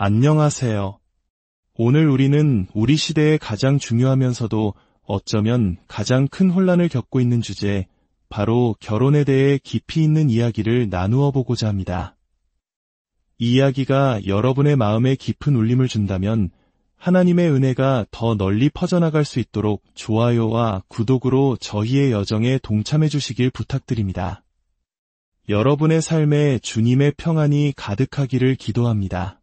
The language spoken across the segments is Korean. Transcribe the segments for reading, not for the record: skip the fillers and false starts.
안녕하세요. 오늘 우리는 우리 시대에 가장 중요하면서도 어쩌면 가장 큰 혼란을 겪고 있는 주제, 바로 결혼에 대해 깊이 있는 이야기를 나누어 보고자 합니다. 이 이야기가 여러분의 마음에 깊은 울림을 준다면 하나님의 은혜가 더 널리 퍼져나갈 수 있도록 좋아요와 구독으로 저희의 여정에 동참해 주시길 부탁드립니다. 여러분의 삶에 주님의 평안이 가득하기를 기도합니다.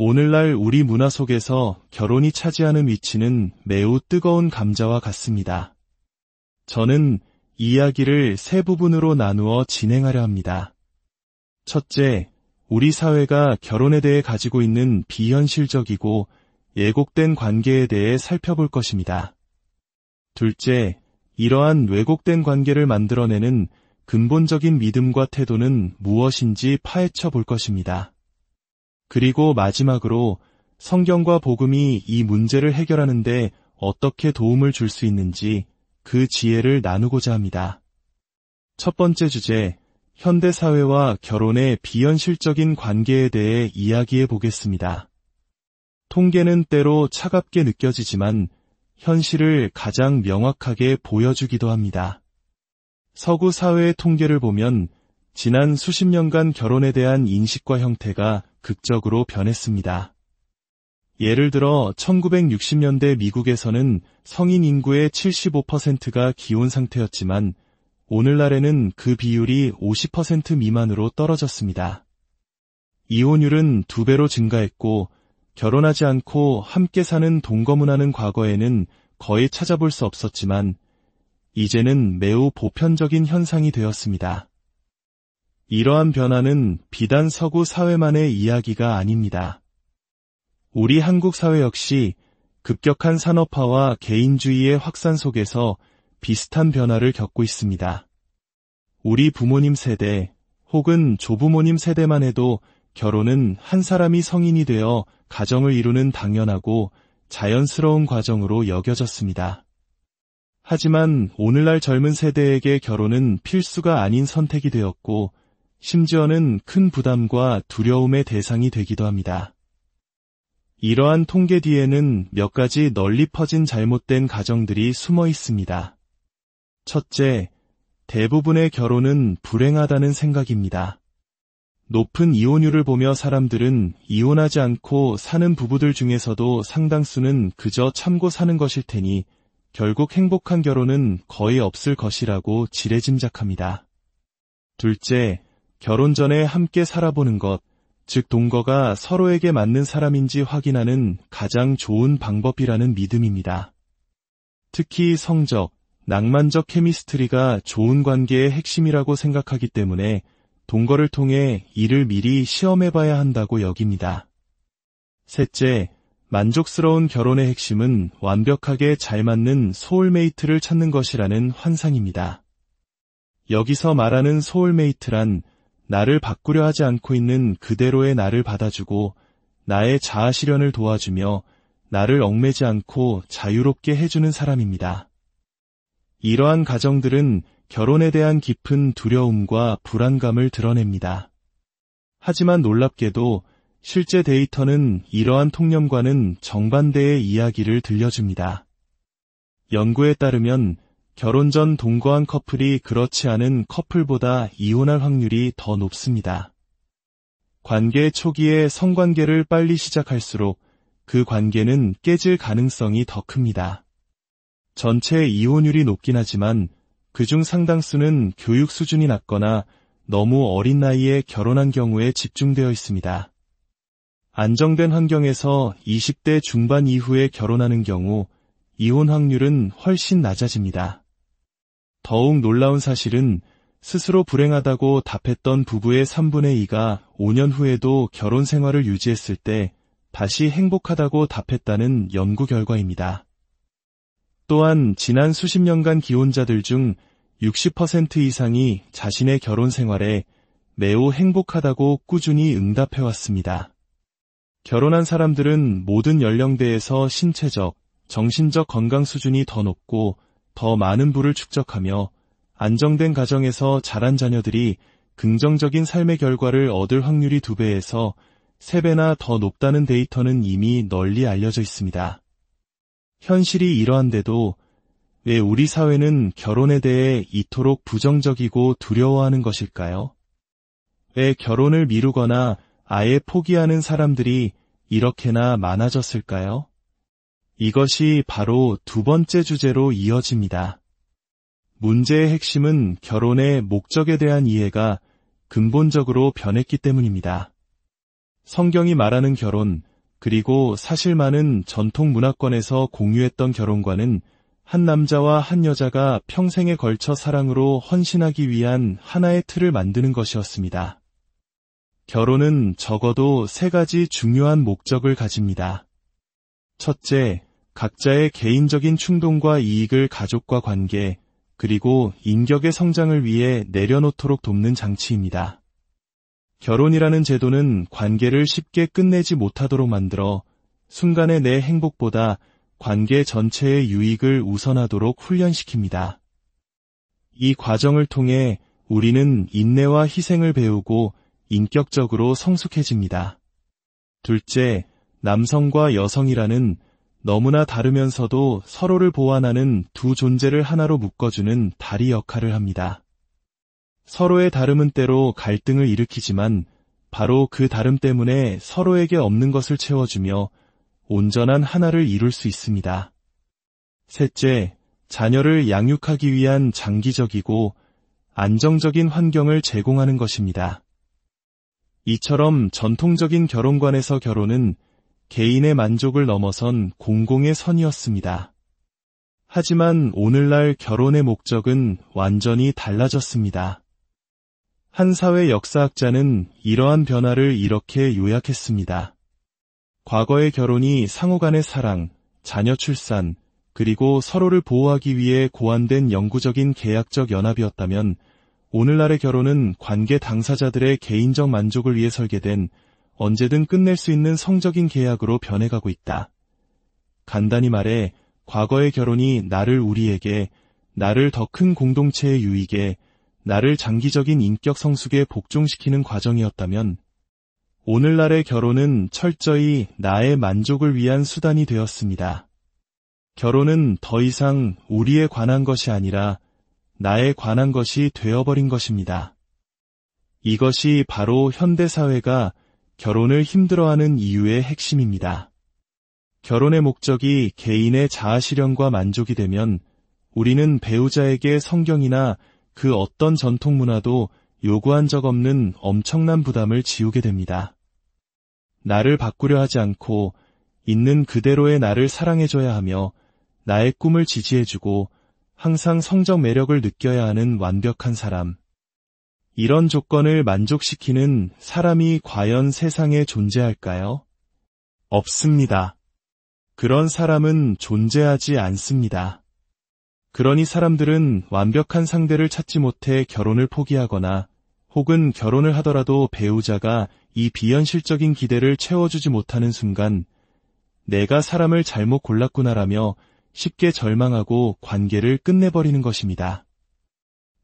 오늘날 우리 문화 속에서 결혼이 차지하는 위치는 매우 뜨거운 감자와 같습니다. 저는 이 이야기를 세 부분으로 나누어 진행하려 합니다. 첫째, 우리 사회가 결혼에 대해 가지고 있는 비현실적이고 왜곡된 관계에 대해 살펴볼 것입니다. 둘째, 이러한 왜곡된 관계를 만들어내는 근본적인 믿음과 태도는 무엇인지 파헤쳐 볼 것입니다. 그리고 마지막으로 성경과 복음이 이 문제를 해결하는 데 어떻게 도움을 줄 수 있는지 그 지혜를 나누고자 합니다. 첫 번째 주제, 현대사회와 결혼의 비현실적인 관계에 대해 이야기해 보겠습니다. 통계는 때로 차갑게 느껴지지만 현실을 가장 명확하게 보여주기도 합니다. 서구 사회의 통계를 보면 지난 수십 년간 결혼에 대한 인식과 형태가 극적으로 변했습니다. 예를 들어 1960년대 미국에서는 성인 인구의 75%가 기혼 상태였지만 오늘날에는 그 비율이 50% 미만으로 떨어졌습니다. 이혼율은 2배로 증가했고 결혼하지 않고 함께 사는 동거문화는 과거에는 거의 찾아볼 수 없었지만 이제는 매우 보편적인 현상이 되었습니다. 이러한 변화는 비단 서구 사회만의 이야기가 아닙니다. 우리 한국 사회 역시 급격한 산업화와 개인주의의 확산 속에서 비슷한 변화를 겪고 있습니다. 우리 부모님 세대 혹은 조부모님 세대만 해도 결혼은 한 사람이 성인이 되어 가정을 이루는 당연하고 자연스러운 과정으로 여겨졌습니다. 하지만 오늘날 젊은 세대에게 결혼은 필수가 아닌 선택이 되었고 심지어는 큰 부담과 두려움의 대상이 되기도 합니다. 이러한 통계 뒤에는 몇 가지 널리 퍼진 잘못된 가정들이 숨어 있습니다. 첫째, 대부분의 결혼은 불행하다는 생각입니다. 높은 이혼율을 보며 사람들은 이혼하지 않고 사는 부부들 중에서도 상당수는 그저 참고 사는 것일 테니 결국 행복한 결혼은 거의 없을 것이라고 지레짐작합니다. 둘째, 결혼 전에 함께 살아보는 것, 즉 동거가 서로에게 맞는 사람인지 확인하는 가장 좋은 방법이라는 믿음입니다. 특히 성적, 낭만적 케미스트리가 좋은 관계의 핵심이라고 생각하기 때문에 동거를 통해 이를 미리 시험해봐야 한다고 여깁니다. 셋째, 만족스러운 결혼의 핵심은 완벽하게 잘 맞는 소울메이트를 찾는 것이라는 환상입니다. 여기서 말하는 소울메이트란 나를 바꾸려 하지 않고 있는 그대로의 나를 받아주고 나의 자아 실현을 도와주며 나를 얽매지 않고 자유롭게 해주는 사람입니다. 이러한 가정들은 결혼에 대한 깊은 두려움과 불안감을 드러냅니다. 하지만 놀랍게도 실제 데이터는 이러한 통념과는 정반대의 이야기를 들려줍니다. 연구에 따르면 결혼 전 동거한 커플이 그렇지 않은 커플보다 이혼할 확률이 더 높습니다. 관계 초기에 성관계를 빨리 시작할수록 그 관계는 깨질 가능성이 더 큽니다. 전체 이혼율이 높긴 하지만 그중 상당수는 교육 수준이 낮거나 너무 어린 나이에 결혼한 경우에 집중되어 있습니다. 안정된 환경에서 20대 중반 이후에 결혼하는 경우 이혼 확률은 훨씬 낮아집니다. 더욱 놀라운 사실은 스스로 불행하다고 답했던 부부의 3분의 2가 5년 후에도 결혼 생활을 유지했을 때 다시 행복하다고 답했다는 연구 결과입니다. 또한 지난 수십 년간 기혼자들 중 60% 이상이 자신의 결혼 생활에 매우 행복하다고 꾸준히 응답해왔습니다. 결혼한 사람들은 모든 연령대에서 신체적, 정신적 건강 수준이 더 높고 더 많은 부를 축적하며 안정된 가정에서 자란 자녀들이 긍정적인 삶의 결과를 얻을 확률이 2배에서 3배나 더 높다는 데이터는 이미 널리 알려져 있습니다. 현실이 이러한데도 왜 우리 사회는 결혼에 대해 이토록 부정적이고 두려워하는 것일까요? 왜 결혼을 미루거나 아예 포기하는 사람들이 이렇게나 많아졌을까요? 이것이 바로 두 번째 주제로 이어집니다. 문제의 핵심은 결혼의 목적에 대한 이해가 근본적으로 변했기 때문입니다. 성경이 말하는 결혼, 그리고 사실 많은 전통 문화권에서 공유했던 결혼과는 한 남자와 한 여자가 평생에 걸쳐 사랑으로 헌신하기 위한 하나의 틀을 만드는 것이었습니다. 결혼은 적어도 3가지 중요한 목적을 가집니다. 첫째, 각자의 개인적인 충동과 이익을 가족과 관계, 그리고 인격의 성장을 위해 내려놓도록 돕는 장치입니다. 결혼이라는 제도는 관계를 쉽게 끝내지 못하도록 만들어 순간의 내 행복보다 관계 전체의 유익을 우선하도록 훈련시킵니다. 이 과정을 통해 우리는 인내와 희생을 배우고 인격적으로 성숙해집니다. 둘째, 남성과 여성이라는 너무나 다르면서도 서로를 보완하는 두 존재를 하나로 묶어주는 다리 역할을 합니다. 서로의 다름은 때로 갈등을 일으키지만 바로 그 다름 때문에 서로에게 없는 것을 채워주며 온전한 하나를 이룰 수 있습니다. 셋째, 자녀를 양육하기 위한 장기적이고 안정적인 환경을 제공하는 것입니다. 이처럼 전통적인 결혼관에서 결혼은 개인의 만족을 넘어선 공공의 선이었습니다. 하지만 오늘날 결혼의 목적은 완전히 달라졌습니다. 한 사회 역사학자는 이러한 변화를 이렇게 요약했습니다. 과거의 결혼이 상호간의 사랑, 자녀 출산, 그리고 서로를 보호하기 위해 고안된 영구적인 계약적 연합이었다면 오늘날의 결혼은 관계 당사자들의 개인적 만족을 위해 설계된 언제든 끝낼 수 있는 성적인 계약으로 변해가고 있다. 간단히 말해 과거의 결혼이 나를 우리에게, 나를 더 큰 공동체의 유익에, 나를 장기적인 인격 성숙에 복종시키는 과정이었다면 오늘날의 결혼은 철저히 나의 만족을 위한 수단이 되었습니다. 결혼은 더 이상 우리에 관한 것이 아니라 나에 관한 것이 되어버린 것입니다. 이것이 바로 현대사회가 결혼을 힘들어하는 이유의 핵심입니다. 결혼의 목적이 개인의 자아실현과 만족이 되면 우리는 배우자에게 성경이나 그 어떤 전통 문화도 요구한 적 없는 엄청난 부담을 지우게 됩니다. 나를 바꾸려 하지 않고 있는 그대로의 나를 사랑해줘야 하며 나의 꿈을 지지해주고 항상 성적 매력을 느껴야 하는 완벽한 사람. 이런 조건을 만족시키는 사람이 과연 세상에 존재할까요? 없습니다. 그런 사람은 존재하지 않습니다. 그러니 사람들은 완벽한 상대를 찾지 못해 결혼을 포기하거나 혹은 결혼을 하더라도 배우자가 이 비현실적인 기대를 채워주지 못하는 순간 내가 사람을 잘못 골랐구나라며 쉽게 절망하고 관계를 끝내버리는 것입니다.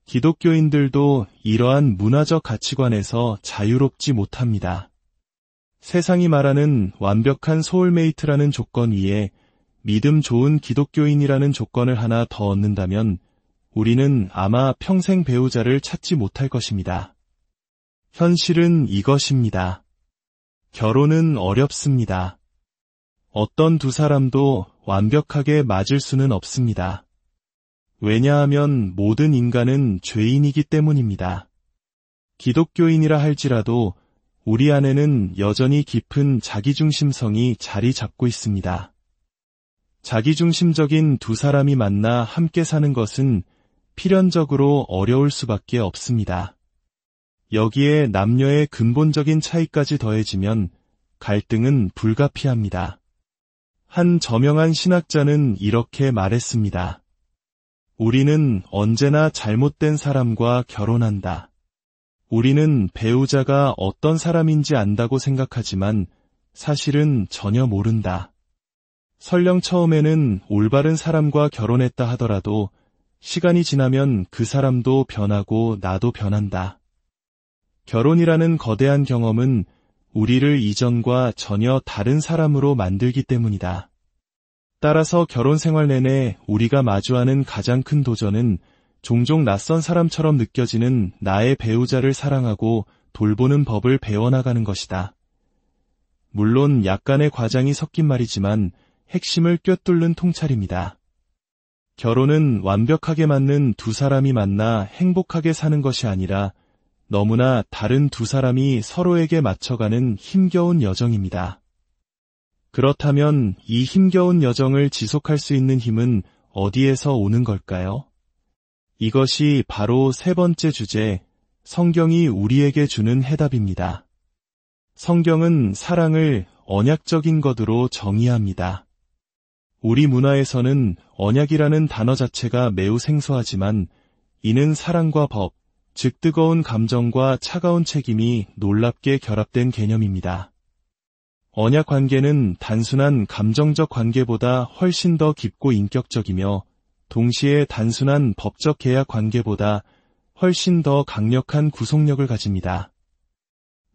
기독교인들도 이러한 문화적 가치관에서 자유롭지 못합니다. 세상이 말하는 완벽한 소울메이트라는 조건 위에 믿음 좋은 기독교인이라는 조건을 하나 더 얻는다면 우리는 아마 평생 배우자를 찾지 못할 것입니다. 현실은 이것입니다. 결혼은 어렵습니다. 어떤 두 사람도 완벽하게 맞을 수는 없습니다. 왜냐하면 모든 인간은 죄인이기 때문입니다. 기독교인이라 할지라도 우리 안에는 여전히 깊은 자기중심성이 자리 잡고 있습니다. 자기중심적인 두 사람이 만나 함께 사는 것은 필연적으로 어려울 수밖에 없습니다. 여기에 남녀의 근본적인 차이까지 더해지면 갈등은 불가피합니다. 한 저명한 신학자는 이렇게 말했습니다. 우리는 언제나 잘못된 사람과 결혼한다. 우리는 배우자가 어떤 사람인지 안다고 생각하지만 사실은 전혀 모른다. 설령 처음에는 올바른 사람과 결혼했다 하더라도 시간이 지나면 그 사람도 변하고 나도 변한다. 결혼이라는 거대한 경험은 우리를 이전과 전혀 다른 사람으로 만들기 때문이다. 따라서 결혼 생활 내내 우리가 마주하는 가장 큰 도전은 종종 낯선 사람처럼 느껴지는 나의 배우자를 사랑하고 돌보는 법을 배워나가는 것이다. 물론 약간의 과장이 섞인 말이지만 핵심을 꿰뚫는 통찰입니다. 결혼은 완벽하게 맞는 두 사람이 만나 행복하게 사는 것이 아니라 너무나 다른 두 사람이 서로에게 맞춰가는 힘겨운 여정입니다. 그렇다면 이 힘겨운 여정을 지속할 수 있는 힘은 어디에서 오는 걸까요? 이것이 바로 세 번째 주제, 성경이 우리에게 주는 해답입니다. 성경은 사랑을 언약적인 것으로 정의합니다. 우리 문화에서는 언약이라는 단어 자체가 매우 생소하지만 이는 사랑과 법, 즉 뜨거운 감정과 차가운 책임이 놀랍게 결합된 개념입니다. 언약 관계는 단순한 감정적 관계보다 훨씬 더 깊고 인격적이며 동시에 단순한 법적 계약 관계보다 훨씬 더 강력한 구속력을 가집니다.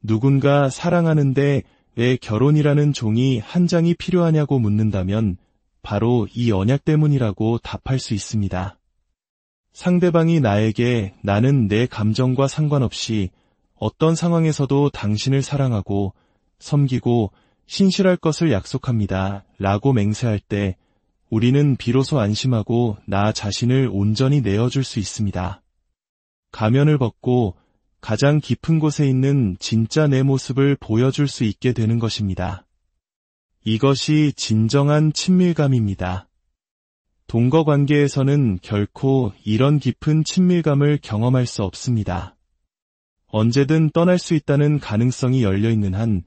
누군가 사랑하는데 왜 결혼이라는 종이 한 장이 필요하냐고 묻는다면 바로 이 언약 때문이라고 답할 수 있습니다. 상대방이 나에게 나는 내 감정과 상관없이 어떤 상황에서도 당신을 사랑하고 섬기고 신실할 것을 약속합니다. 라고 맹세할 때 우리는 비로소 안심하고 나 자신을 온전히 내어줄 수 있습니다. 가면을 벗고 가장 깊은 곳에 있는 진짜 내 모습을 보여줄 수 있게 되는 것입니다. 이것이 진정한 친밀감입니다. 동거 관계에서는 결코 이런 깊은 친밀감을 경험할 수 없습니다. 언제든 떠날 수 있다는 가능성이 열려있는 한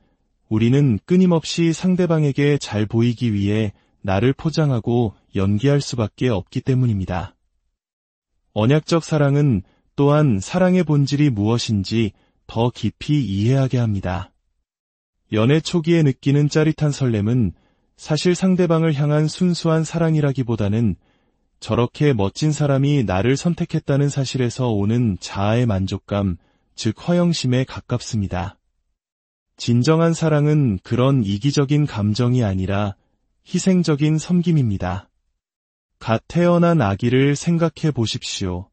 우리는 끊임없이 상대방에게 잘 보이기 위해 나를 포장하고 연기할 수밖에 없기 때문입니다. 언약적 사랑은 또한 사랑의 본질이 무엇인지 더 깊이 이해하게 합니다. 연애 초기에 느끼는 짜릿한 설렘은 사실 상대방을 향한 순수한 사랑이라기보다는 저렇게 멋진 사람이 나를 선택했다는 사실에서 오는 자아의 만족감, 즉 허영심에 가깝습니다. 진정한 사랑은 그런 이기적인 감정이 아니라 희생적인 섬김입니다. 갓 태어난 아기를 생각해 보십시오.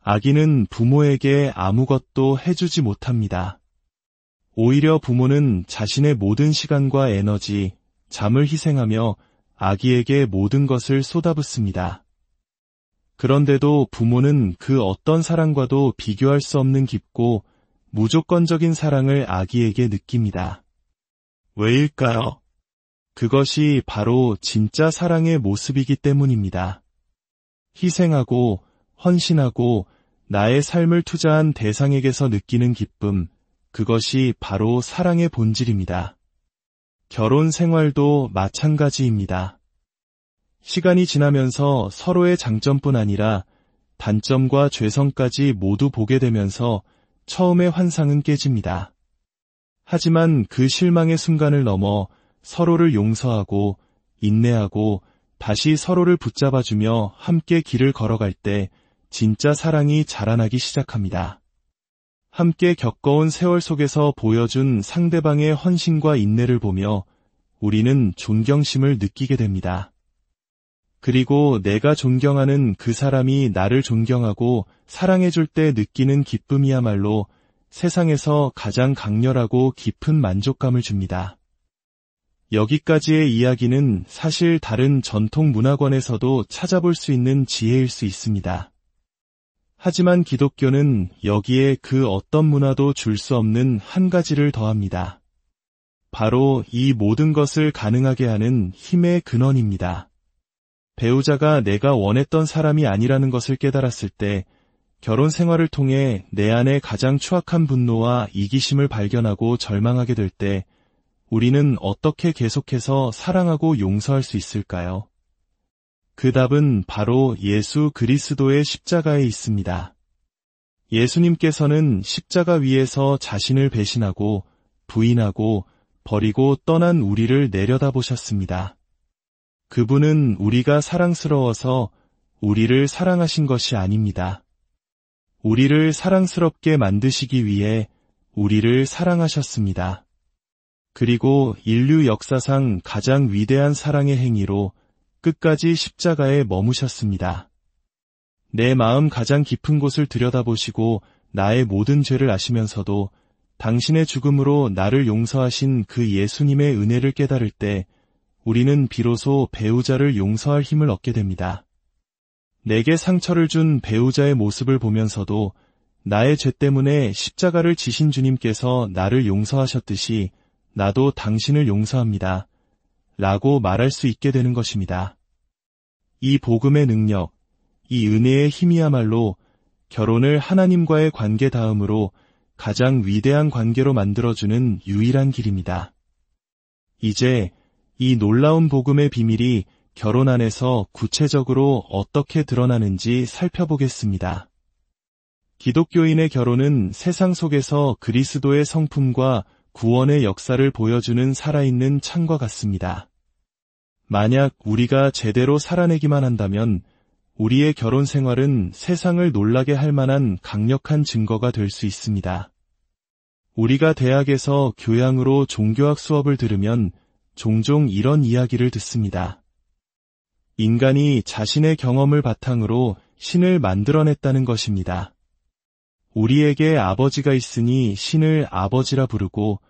아기는 부모에게 아무것도 해주지 못합니다. 오히려 부모는 자신의 모든 시간과 에너지, 잠을 희생하며 아기에게 모든 것을 쏟아붓습니다. 그런데도 부모는 그 어떤 사랑과도 비교할 수 없는 깊고 무조건적인 사랑을 아기에게 느낍니다. 왜일까요? 그것이 바로 진짜 사랑의 모습이기 때문입니다. 희생하고 헌신하고 나의 삶을 투자한 대상에게서 느끼는 기쁨, 그것이 바로 사랑의 본질입니다. 결혼 생활도 마찬가지입니다. 시간이 지나면서 서로의 장점뿐 아니라 단점과 죄성까지 모두 보게 되면서 처음의 환상은 깨집니다. 하지만 그 실망의 순간을 넘어 서로를 용서하고 인내하고 다시 서로를 붙잡아주며 함께 길을 걸어갈 때 진짜 사랑이 자라나기 시작합니다. 함께 겪어온 세월 속에서 보여준 상대방의 헌신과 인내를 보며 우리는 존경심을 느끼게 됩니다. 그리고 내가 존경하는 그 사람이 나를 존경하고 사랑해줄 때 느끼는 기쁨이야말로 세상에서 가장 강렬하고 깊은 만족감을 줍니다. 여기까지의 이야기는 사실 다른 전통 문화권에서도 찾아볼 수 있는 지혜일 수 있습니다. 하지만 기독교는 여기에 그 어떤 문화도 줄 수 없는 한 가지를 더합니다. 바로 이 모든 것을 가능하게 하는 힘의 근원입니다. 배우자가 내가 원했던 사람이 아니라는 것을 깨달았을 때 결혼 생활을 통해 내 안에 가장 추악한 분노와 이기심을 발견하고 절망하게 될 때 우리는 어떻게 계속해서 사랑하고 용서할 수 있을까요? 그 답은 바로 예수 그리스도의 십자가에 있습니다. 예수님께서는 십자가 위에서 자신을 배신하고 부인하고 버리고 떠난 우리를 내려다보셨습니다. 그분은 우리가 사랑스러워서 우리를 사랑하신 것이 아닙니다. 우리를 사랑스럽게 만드시기 위해 우리를 사랑하셨습니다. 그리고 인류 역사상 가장 위대한 사랑의 행위로 끝까지 십자가에 머무셨습니다. 내 마음 가장 깊은 곳을 들여다보시고 나의 모든 죄를 아시면서도 당신의 죽음으로 나를 용서하신 그 예수님의 은혜를 깨달을 때 우리는 비로소 배우자를 용서할 힘을 얻게 됩니다. 내게 상처를 준 배우자의 모습을 보면서도 나의 죄 때문에 십자가를 지신 주님께서 나를 용서하셨듯이 나도 당신을 용서합니다. 라고 말할 수 있게 되는 것입니다. 이 복음의 능력, 이 은혜의 힘이야말로 결혼을 하나님과의 관계 다음으로 가장 위대한 관계로 만들어주는 유일한 길입니다. 이제 이 놀라운 복음의 비밀이 결혼 안에서 구체적으로 어떻게 드러나는지 살펴보겠습니다. 기독교인의 결혼은 세상 속에서 그리스도의 성품과 구원의 역사를 보여주는 살아있는 창과 같습니다. 만약 우리가 제대로 살아내기만 한다면 우리의 결혼 생활은 세상을 놀라게 할 만한 강력한 증거가 될 수 있습니다. 우리가 대학에서 교양으로 종교학 수업을 들으면 종종 이런 이야기를 듣습니다. 인간이 자신의 경험을 바탕으로 신을 만들어냈다는 것입니다. 우리에게 아버지가 있으니 신을 아버지라 부르고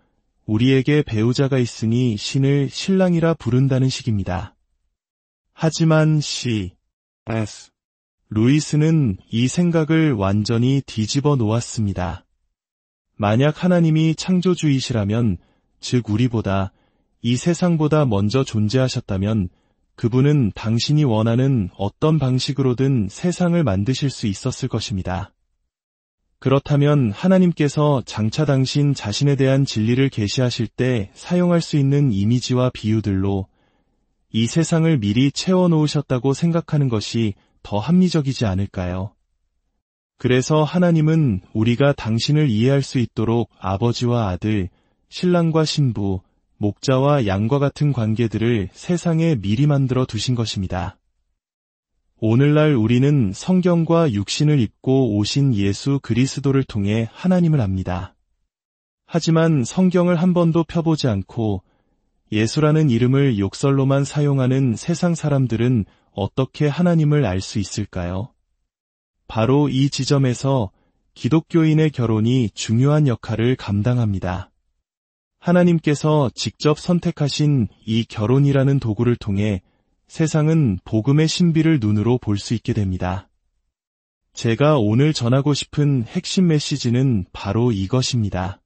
우리에게 배우자가 있으니 신을 신랑이라 부른다는 식입니다. 하지만 C.S. 루이스는 이 생각을 완전히 뒤집어 놓았습니다. 만약 하나님이 창조주이시라면, 즉 우리보다, 이 세상보다 먼저 존재하셨다면 그분은 당신이 원하는 어떤 방식으로든 세상을 만드실 수 있었을 것입니다. 그렇다면 하나님께서 장차 당신 자신에 대한 진리를 계시하실 때 사용할 수 있는 이미지와 비유들로 이 세상을 미리 채워놓으셨다고 생각하는 것이 더 합리적이지 않을까요? 그래서 하나님은 우리가 당신을 이해할 수 있도록 아버지와 아들, 신랑과 신부, 목자와 양과 같은 관계들을 세상에 미리 만들어 두신 것입니다. 오늘날 우리는 성경과 육신을 입고 오신 예수 그리스도를 통해 하나님을 압니다. 하지만 성경을 한 번도 펴보지 않고 예수라는 이름을 욕설로만 사용하는 세상 사람들은 어떻게 하나님을 알 수 있을까요? 바로 이 지점에서 기독교인의 결혼이 중요한 역할을 감당합니다. 하나님께서 직접 선택하신 이 결혼이라는 도구를 통해 세상은 복음의 신비를 눈으로 볼 수 있게 됩니다. 제가 오늘 전하고 싶은 핵심 메시지는 바로 이것입니다.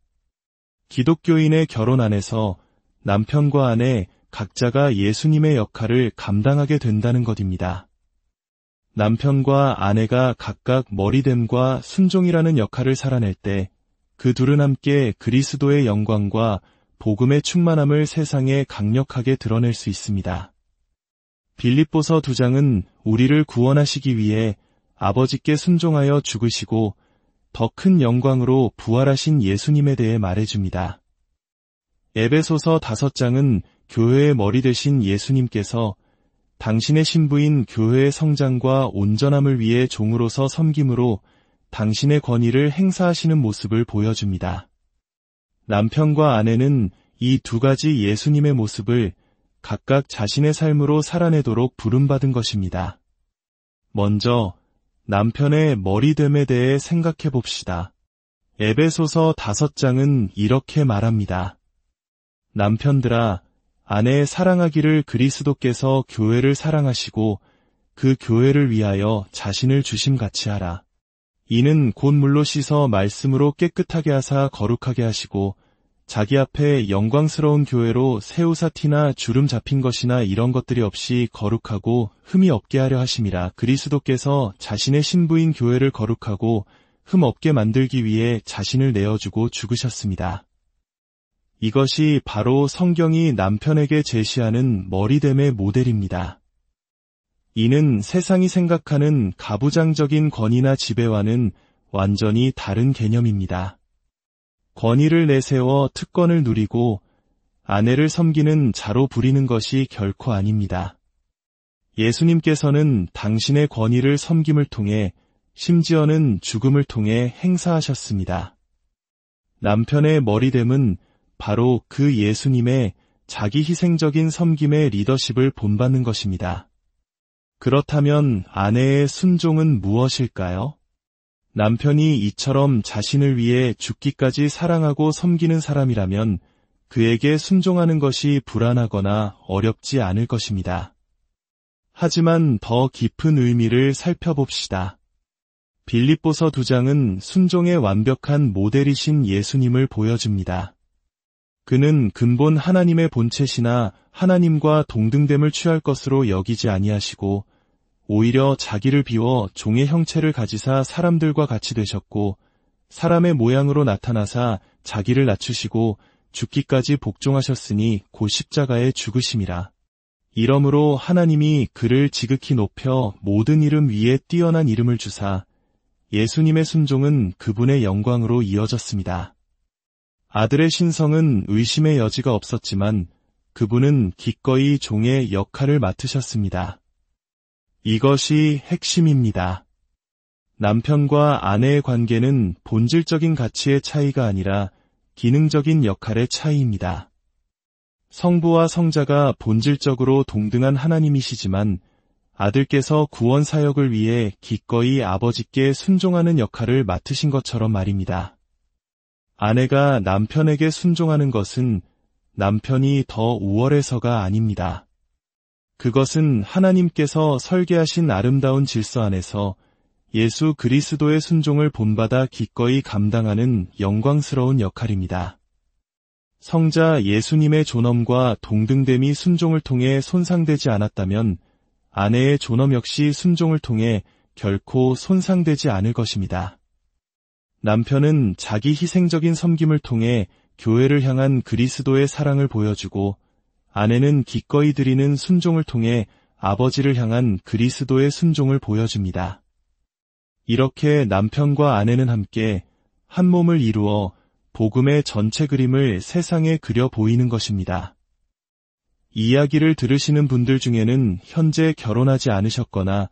기독교인의 결혼 안에서 남편과 아내 각자가 예수님의 역할을 감당하게 된다는 것입니다. 남편과 아내가 각각 머리됨과 순종이라는 역할을 살아낼 때 그 둘은 함께 그리스도의 영광과 복음의 충만함을 세상에 강력하게 드러낼 수 있습니다. 빌립보서 2장은 우리를 구원하시기 위해 아버지께 순종하여 죽으시고 더 큰 영광으로 부활하신 예수님에 대해 말해줍니다. 에베소서 5장은 교회의 머리 되신 예수님께서 당신의 신부인 교회의 성장과 온전함을 위해 종으로서 섬김으로 당신의 권위를 행사하시는 모습을 보여줍니다. 남편과 아내는 이 두 가지 예수님의 모습을 각각 자신의 삶으로 살아내도록 부름받은 것입니다. 먼저 남편의 머리됨에 대해 생각해 봅시다. 에베소서 5장은 이렇게 말합니다. 남편들아, 아내 사랑하기를 그리스도께서 교회를 사랑하시고 그 교회를 위하여 자신을 주심같이 하라. 이는 곧 물로 씻어 말씀으로 깨끗하게 하사 거룩하게 하시고 자기 앞에 영광스러운 교회로 새우사 티나 주름 잡힌 것이나 이런 것들이 없이 거룩하고 흠이 없게 하려 하심이라. 그리스도께서 자신의 신부인 교회를 거룩하고 흠 없게 만들기 위해 자신을 내어주고 죽으셨습니다. 이것이 바로 성경이 남편에게 제시하는 머리됨의 모델입니다. 이는 세상이 생각하는 가부장적인 권위나 지배와는 완전히 다른 개념입니다. 권위를 내세워 특권을 누리고 아내를 섬기는 자로 부리는 것이 결코 아닙니다. 예수님께서는 당신의 권위를 섬김을 통해 심지어는 죽음을 통해 행사하셨습니다. 남편의 머리됨은 바로 그 예수님의 자기 희생적인 섬김의 리더십을 본받는 것입니다. 그렇다면 아내의 순종은 무엇일까요? 남편이 이처럼 자신을 위해 죽기까지 사랑하고 섬기는 사람이라면 그에게 순종하는 것이 불안하거나 어렵지 않을 것입니다. 하지만 더 깊은 의미를 살펴봅시다. 빌립보서 2장은 순종의 완벽한 모델이신 예수님을 보여줍니다. 그는 근본 하나님의 본체시나 하나님과 동등됨을 취할 것으로 여기지 아니하시고 오히려 자기를 비워 종의 형체를 가지사 사람들과 같이 되셨고 사람의 모양으로 나타나사 자기를 낮추시고 죽기까지 복종하셨으니 곧 십자가에 죽으심이라. 이러므로 하나님이 그를 지극히 높여 모든 이름 위에 뛰어난 이름을 주사 예수님의 순종은 그분의 영광으로 이어졌습니다. 아들의 신성은 의심의 여지가 없었지만 그분은 기꺼이 종의 역할을 맡으셨습니다. 이것이 핵심입니다. 남편과 아내의 관계는 본질적인 가치의 차이가 아니라 기능적인 역할의 차이입니다. 성부와 성자가 본질적으로 동등한 하나님이시지만 아들께서 구원 사역을 위해 기꺼이 아버지께 순종하는 역할을 맡으신 것처럼 말입니다. 아내가 남편에게 순종하는 것은 남편이 더 우월해서가 아닙니다. 그것은 하나님께서 설계하신 아름다운 질서 안에서 예수 그리스도의 순종을 본받아 기꺼이 감당하는 영광스러운 역할입니다. 성자 예수님의 존엄과 동등됨이 순종을 통해 손상되지 않았다면 아내의 존엄 역시 순종을 통해 결코 손상되지 않을 것입니다. 남편은 자기 희생적인 섬김을 통해 교회를 향한 그리스도의 사랑을 보여주고 아내는 기꺼이 드리는 순종을 통해 아버지를 향한 그리스도의 순종을 보여줍니다. 이렇게 남편과 아내는 함께 한 몸을 이루어 복음의 전체 그림을 세상에 그려 보이는 것입니다. 이 이야기를 들으시는 분들 중에는 현재 결혼하지 않으셨거나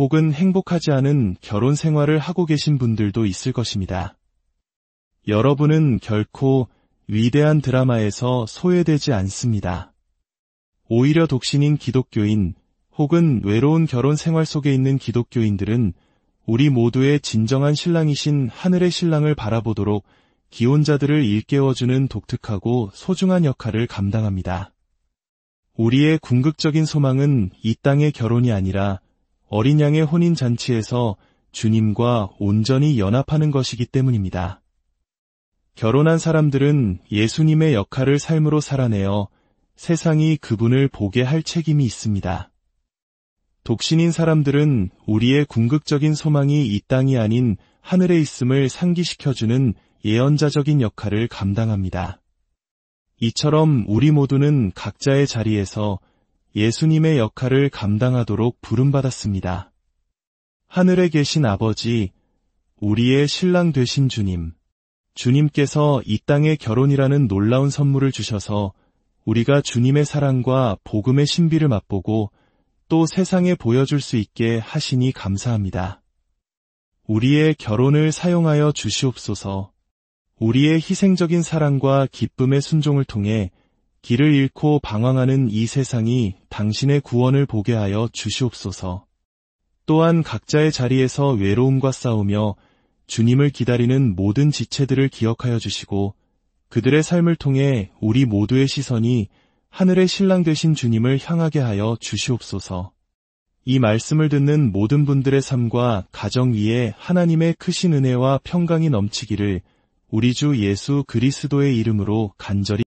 혹은 행복하지 않은 결혼 생활을 하고 계신 분들도 있을 것입니다. 여러분은 결코 위대한 드라마에서 소외되지 않습니다. 오히려 독신인 기독교인 혹은 외로운 결혼 생활 속에 있는 기독교인들은 우리 모두의 진정한 신랑이신 하늘의 신랑을 바라보도록 기혼자들을 일깨워주는 독특하고 소중한 역할을 감당합니다. 우리의 궁극적인 소망은 이 땅의 결혼이 아니라 어린 양의 혼인잔치에서 주님과 온전히 연합하는 것이기 때문입니다. 결혼한 사람들은 예수님의 역할을 삶으로 살아내어 세상이 그분을 보게 할 책임이 있습니다. 독신인 사람들은 우리의 궁극적인 소망이 이 땅이 아닌 하늘에 있음을 상기시켜주는 예언자적인 역할을 감당합니다. 이처럼 우리 모두는 각자의 자리에서 예수님의 역할을 감당하도록 부름받았습니다. 하늘에 계신 아버지, 우리의 신랑 되신 주님, 주님께서 이 땅에 결혼이라는 놀라운 선물을 주셔서 우리가 주님의 사랑과 복음의 신비를 맛보고 또 세상에 보여줄 수 있게 하시니 감사합니다. 우리의 결혼을 사용하여 주시옵소서. 우리의 희생적인 사랑과 기쁨의 순종을 통해 길을 잃고 방황하는 이 세상이 당신의 구원을 보게 하여 주시옵소서. 또한 각자의 자리에서 외로움과 싸우며 주님을 기다리는 모든 지체들을 기억하여 주시고 그들의 삶을 통해 우리 모두의 시선이 하늘의 신랑 되신 주님을 향하게 하여 주시옵소서. 이 말씀을 듣는 모든 분들의 삶과 가정 위에 하나님의 크신 은혜와 평강이 넘치기를 우리 주 예수 그리스도의 이름으로 간절히